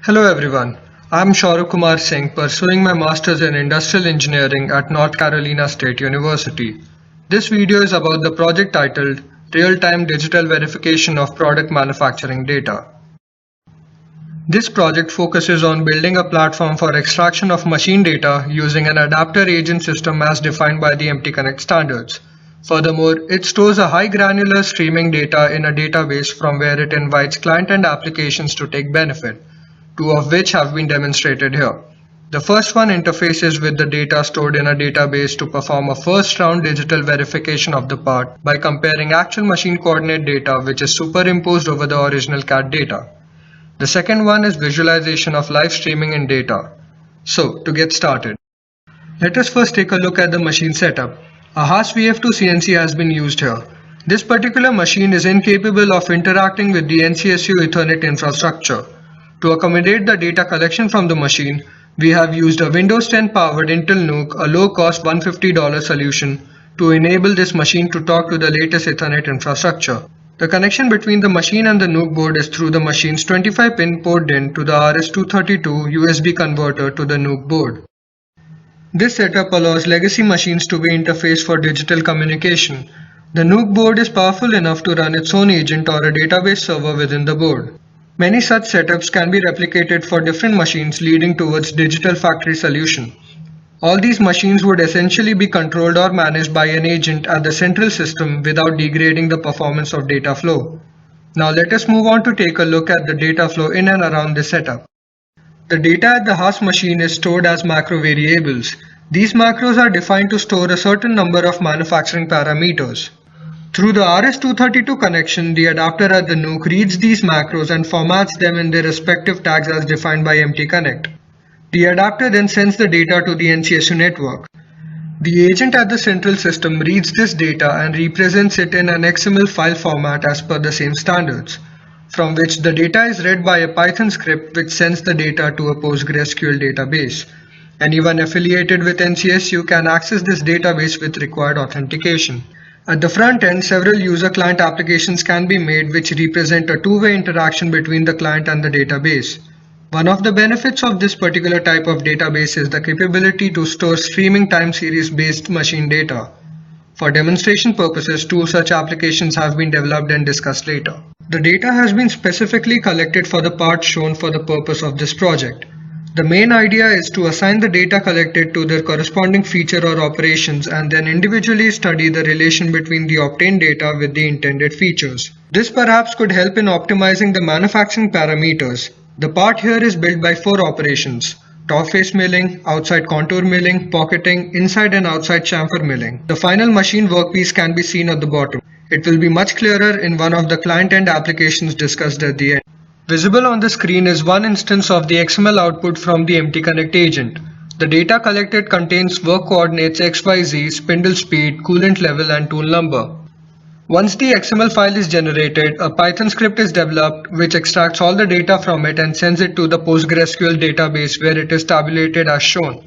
Hello everyone, I'm Shaurya Kumar Singh pursuing my Masters in Industrial Engineering at North Carolina State University. This video is about the project titled Real-Time Digital Verification of Product Manufacturing Data. This project focuses on building a platform for extraction of machine data using an adapter agent system as defined by the MT-Connect standards. Furthermore, it stores a high granular streaming data in a database from where it invites client and applications to take benefit, two of which have been demonstrated here. The first one interfaces with the data stored in a database to perform a first-round digital verification of the part by comparing actual machine coordinate data which is superimposed over the original CAD data. The second one is visualization of live streaming in data. So, to get started, let us first take a look at the machine setup. A Haas VF2 CNC has been used here. This particular machine is incapable of interacting with the NCSU Ethernet infrastructure. To accommodate the data collection from the machine, we have used a Windows 10 powered Intel NUC, a low-cost $150 solution, to enable this machine to talk to the latest Ethernet infrastructure. The connection between the machine and the NUC board is through the machine's 25-pin port DIN to the RS-232 USB converter to the NUC board. This setup allows legacy machines to be interfaced for digital communication. The NUC board is powerful enough to run its own agent or a database server within the board. Many such setups can be replicated for different machines, leading towards digital factory solution. All these machines would essentially be controlled or managed by an agent at the central system without degrading the performance of data flow. Now let us move on to take a look at the data flow in and around this setup. The data at the Haas machine is stored as macro variables. These macros are defined to store a certain number of manufacturing parameters. Through the RS-232 connection, the adapter at the NUC reads these macros and formats them in their respective tags as defined by MT-Connect. The adapter then sends the data to the NCSU network. The agent at the central system reads this data and represents it in an XML file format as per the same standards, from which the data is read by a Python script which sends the data to a PostgreSQL database. Anyone affiliated with NCSU can access this database with required authentication. At the front end, several user-client applications can be made which represent a two-way interaction between the client and the database. One of the benefits of this particular type of database is the capability to store streaming time series based machine data. For demonstration purposes, two such applications have been developed and discussed later. The data has been specifically collected for the parts shown for the purpose of this project. The main idea is to assign the data collected to their corresponding feature or operations and then individually study the relation between the obtained data with the intended features. This perhaps could help in optimizing the manufacturing parameters. The part here is built by 4 operations: top face milling, outside contour milling, pocketing, inside and outside chamfer milling. The final machine workpiece can be seen at the bottom. It will be much clearer in one of the client-end applications discussed at the end. Visible on the screen is one instance of the XML output from the MT-Connect agent. The data collected contains work coordinates XYZ, spindle speed, coolant level and tool number. Once the XML file is generated, a Python script is developed which extracts all the data from it and sends it to the PostgreSQL database where it is tabulated as shown.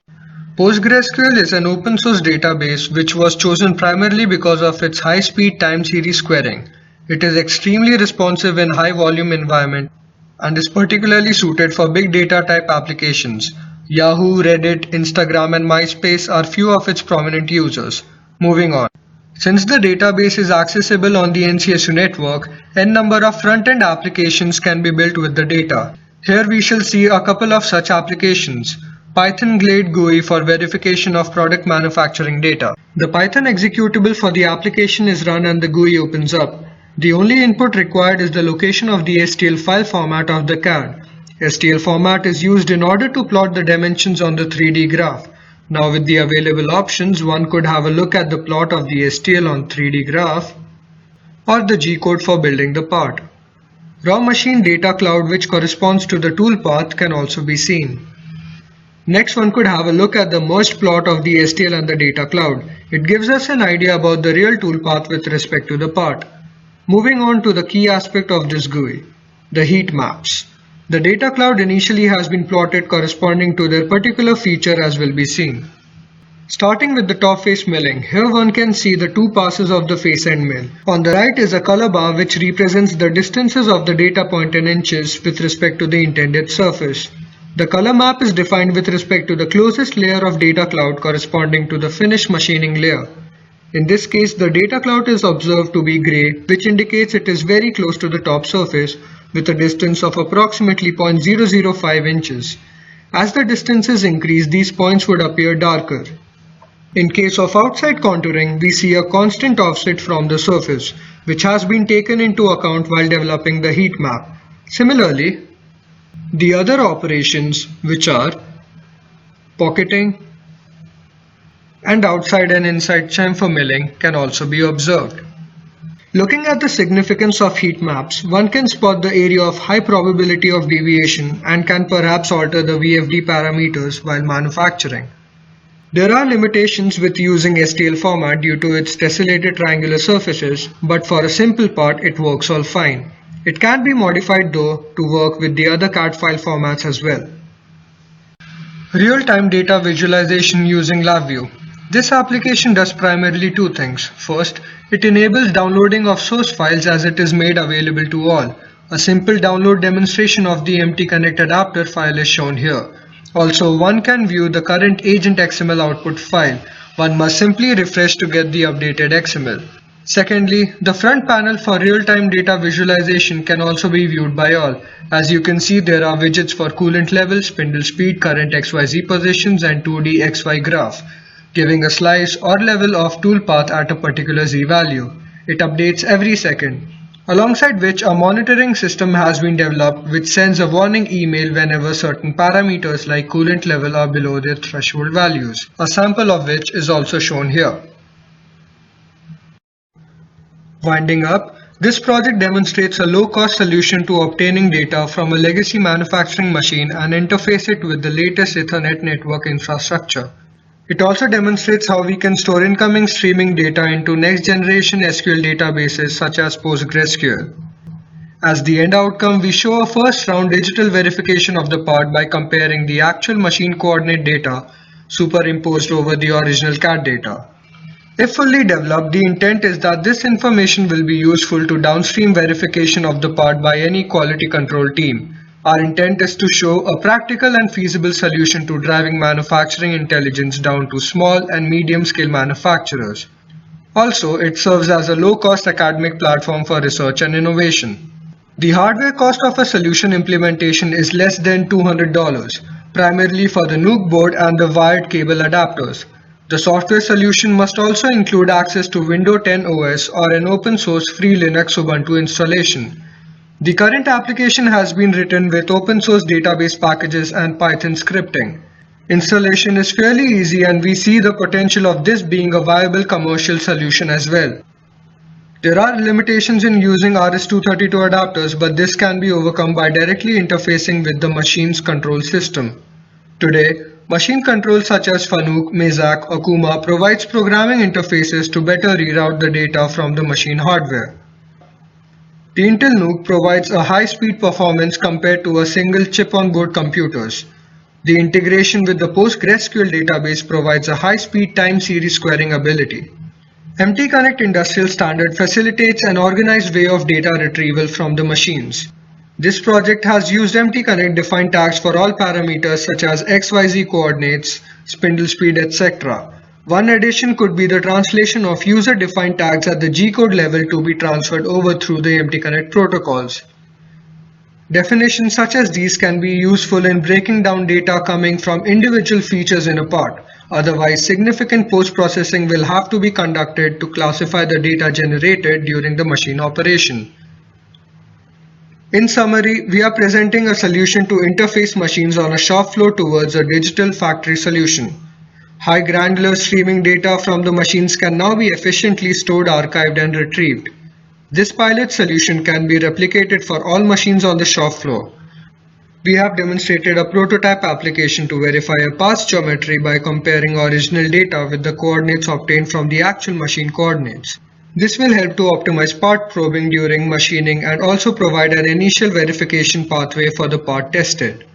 PostgreSQL is an open source database which was chosen primarily because of its high-speed time series querying. It is extremely responsive in high volume environment and is particularly suited for big data type applications. Yahoo, Reddit, Instagram and MySpace are few of its prominent users. Moving on. Since the database is accessible on the NCSU network, n number of front-end applications can be built with the data. Here we shall see a couple of such applications. Python Glade GUI for verification of product manufacturing data. The Python executable for the application is run and the GUI opens up. The only input required is the location of the STL file format of the CAD. STL format is used in order to plot the dimensions on the 3D graph. Now with the available options, one could have a look at the plot of the STL on 3D graph or the G-code for building the part. Raw machine data cloud which corresponds to the tool path can also be seen. Next, one could have a look at the merged plot of the STL and the data cloud. It gives us an idea about the real tool path with respect to the part. Moving on to the key aspect of this GUI, the heat maps. The data cloud initially has been plotted corresponding to their particular feature as will be seen. Starting with the top face milling, here one can see the two passes of the face end mill. On the right is a color bar which represents the distances of the data point in inches with respect to the intended surface. The color map is defined with respect to the closest layer of data cloud corresponding to the finished machining layer. In this case, the data cloud is observed to be grey, which indicates it is very close to the top surface with a distance of approximately 0.005 inches. As the distances increase, these points would appear darker. In case of outside contouring, we see a constant offset from the surface, which has been taken into account while developing the heat map. Similarly, the other operations, which are pocketing and outside and inside chamfer milling, can also be observed. Looking at the significance of heat maps, one can spot the area of high probability of deviation and can perhaps alter the VFD parameters while manufacturing. There are limitations with using STL format due to its tessellated triangular surfaces, but for a simple part it works all fine. It can be modified though to work with the other CAD file formats as well. Real-time data visualization using LabVIEW. This application does primarily two things. First, it enables downloading of source files as it is made available to all. A simple download demonstration of the MT Connect adapter file is shown here. Also, one can view the current Agent XML output file. One must simply refresh to get the updated XML. Secondly, the front panel for real-time data visualization can also be viewed by all. As you can see, there are widgets for coolant level, spindle speed, current XYZ positions and 2D XY graph, giving a slice or level of tool path at a particular Z value. It updates every second. Alongside which a monitoring system has been developed which sends a warning email whenever certain parameters like coolant level are below their threshold values, a sample of which is also shown here. Winding up, this project demonstrates a low-cost solution to obtaining data from a legacy manufacturing machine and interface it with the latest Ethernet network infrastructure. It also demonstrates how we can store incoming streaming data into next-generation SQL databases such as PostgreSQL. As the end outcome, we show a first-round digital verification of the part by comparing the actual machine coordinate data superimposed over the original CAD data. If fully developed, the intent is that this information will be useful to downstream verification of the part by any quality control team. Our intent is to show a practical and feasible solution to driving manufacturing intelligence down to small and medium-scale manufacturers. Also, it serves as a low-cost academic platform for research and innovation. The hardware cost of a solution implementation is less than $200, primarily for the NUC board and the wired cable adapters. The software solution must also include access to Windows 10 OS or an open-source free Linux Ubuntu installation. The current application has been written with open source database packages and Python scripting. Installation is fairly easy and we see the potential of this being a viable commercial solution as well. There are limitations in using RS-232 adapters, but this can be overcome by directly interfacing with the machine's control system. Today, machine controls such as Fanuc, Mezak, or Kuma provides programming interfaces to better reroute the data from the machine hardware. The Intel NUC provides a high-speed performance compared to a single chip-on-board computers. The integration with the PostgreSQL database provides a high-speed time series squaring ability. MT Connect Industrial Standard facilitates an organized way of data retrieval from the machines. This project has used MT Connect defined tags for all parameters such as XYZ coordinates, spindle speed, etc. One addition could be the translation of user-defined tags at the G-code level to be transferred over through the MT Connect protocols. Definitions such as these can be useful in breaking down data coming from individual features in a part. Otherwise, significant post-processing will have to be conducted to classify the data generated during the machine operation. In summary, we are presenting a solution to interface machines on a shop floor towards a digital factory solution. High granular streaming data from the machines can now be efficiently stored, archived, and retrieved. This pilot solution can be replicated for all machines on the shop floor. We have demonstrated a prototype application to verify a path's geometry by comparing original data with the coordinates obtained from the actual machine coordinates. This will help to optimize part probing during machining and also provide an initial verification pathway for the part tested.